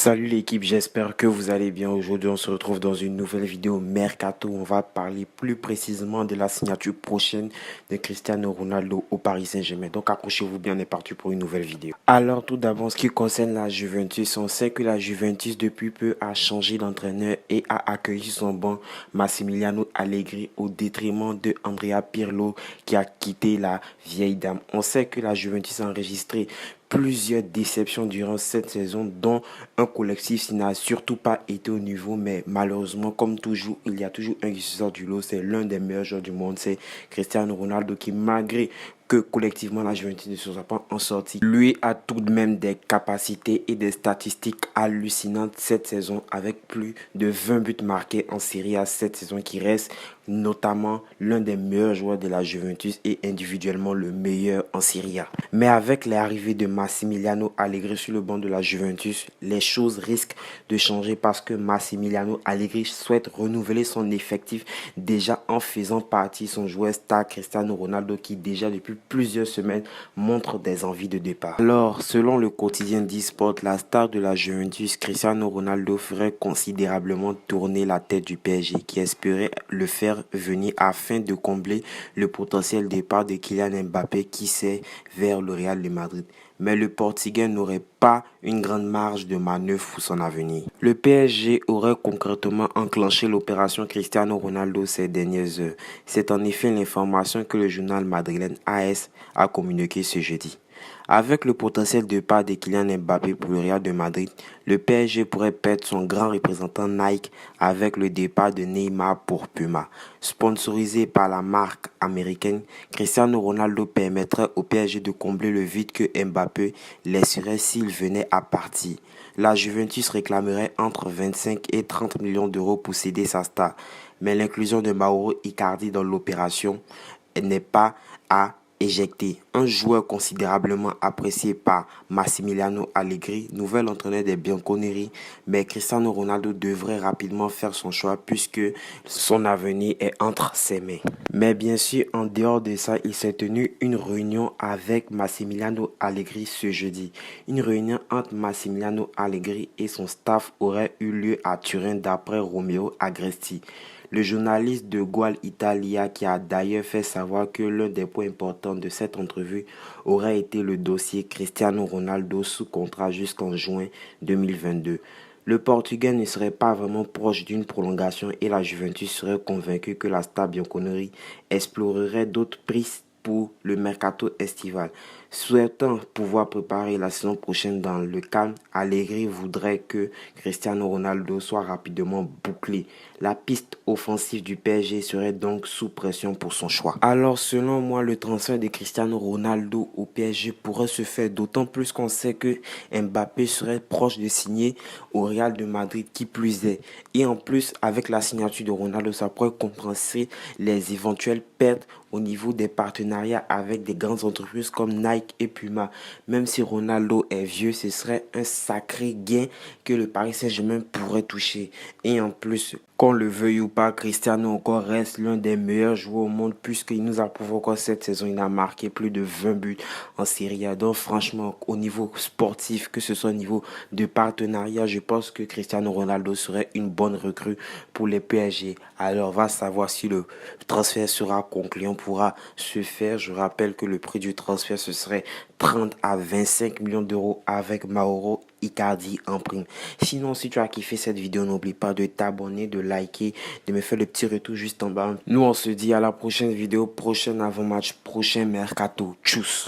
Salut l'équipe, j'espère que vous allez bien. Aujourd'hui, on se retrouve dans une nouvelle vidéo Mercato. On va parler plus précisément de la signature prochaine de Cristiano Ronaldo au Paris Saint-Germain. Donc accrochez-vous bien, on est parti pour une nouvelle vidéo. Alors tout d'abord, ce qui concerne la Juventus, on sait que la Juventus depuis peu a changé d'entraîneur et a accueilli son banc Massimiliano Allegri au détriment de Andrea Pirlo qui a quitté la vieille dame. On sait que la Juventus a enregistré plusieurs déceptions durant cette saison, dont un collectif qui n'a surtout pas été au niveau, mais malheureusement, comme toujours, il y a toujours un qui sort du lot. C'est l'un des meilleurs joueurs du monde, c'est Cristiano Ronaldo, qui malgré que collectivement la Juventus ne se soit pas en sortie, lui a tout de même des capacités et des statistiques hallucinantes cette saison, avec plus de 20 buts marqués en Serie A cette saison, qui reste notamment l'un des meilleurs joueurs de la Juventus et individuellement le meilleur en Serie A. Mais avec l'arrivée de Massimiliano Allegri sur le banc de la Juventus, les choses risquent de changer parce que Massimiliano Allegri souhaite renouveler son effectif déjà en faisant partie son joueur star Cristiano Ronaldo qui déjà depuis plusieurs semaines montre des envies de départ. Alors, selon le quotidien d'eSport, la star de la Juventus, Cristiano Ronaldo, ferait considérablement tourner la tête du PSG qui espérait le faire venir afin de combler le potentiel départ de Kylian Mbappé qui s'est vers le Real de Madrid. Mais le Portugais n'aurait pas une grande marge de manœuvre pour son avenir. Le PSG aurait concrètement enclenché l'opération Cristiano Ronaldo ces dernières heures. C'est en effet l'information que le journal madrilène AS a communiqué ce jeudi. Avec le potentiel départ de Kylian Mbappé pour le Real de Madrid, le PSG pourrait perdre son grand représentant Nike avec le départ de Neymar pour Puma. Sponsorisé par la marque américaine, Cristiano Ronaldo permettrait au PSG de combler le vide que Mbappé laisserait s'il venait à partir. La Juventus réclamerait entre 25 et 30 millions d'euros pour céder sa star, mais l'inclusion de Mauro Icardi dans l'opération n'est pas à éjecté. Un joueur considérablement apprécié par Massimiliano Allegri, nouvel entraîneur des Bianconeri, mais Cristiano Ronaldo devrait rapidement faire son choix puisque son avenir est entre ses mains. Mais bien sûr, en dehors de ça, il s'est tenu une réunion avec Massimiliano Allegri ce jeudi. Une réunion entre Massimiliano Allegri et son staff aurait eu lieu à Turin d'après Romeo Agresti. Le journaliste de Goal Italia qui a d'ailleurs fait savoir que l'un des points importants de cette entrevue aurait été le dossier Cristiano Ronaldo sous contrat jusqu'en juin 2022. Le Portugais ne serait pas vraiment proche d'une prolongation et la Juventus serait convaincue que la star bianconeri explorerait d'autres pistes pour le mercato estival. Souhaitant pouvoir préparer la saison prochaine dans le calme, Allegri voudrait que Cristiano Ronaldo soit rapidement bouclé. La piste offensive du PSG serait donc sous pression pour son choix. Alors selon moi, le transfert de Cristiano Ronaldo au PSG pourrait se faire d'autant plus qu'on sait que Mbappé serait proche de signer au Real de Madrid qui plus est. Et en plus, avec la signature de Ronaldo, ça pourrait compenser les éventuelles pertes au niveau des partenariats avec des grandes entreprises comme Nike et Puma. Même si Ronaldo est vieux, ce serait un sacré gain que le Paris Saint-Germain pourrait toucher. Et en plus, qu'on le veuille ou pas, Cristiano encore reste l'un des meilleurs joueurs au monde puisqu'il nous a prouvé encore cette saison. Il a marqué plus de 20 buts en Serie A. Donc franchement, au niveau sportif, que ce soit au niveau de partenariat, je pense que Cristiano Ronaldo serait une bonne recrue pour les PSG. Alors, on va savoir si le transfert sera concluant, pourra se faire. Je rappelle que le prix du transfert, ce serait 30 à 25 millions d'euros avec Mauro Icardi en prime. Sinon, si tu as kiffé cette vidéo, n'oublie pas de t'abonner, de liker, de me faire le petit retour juste en bas. Nous, on se dit à la prochaine vidéo, prochain avant-match, prochain mercato. Tchuss!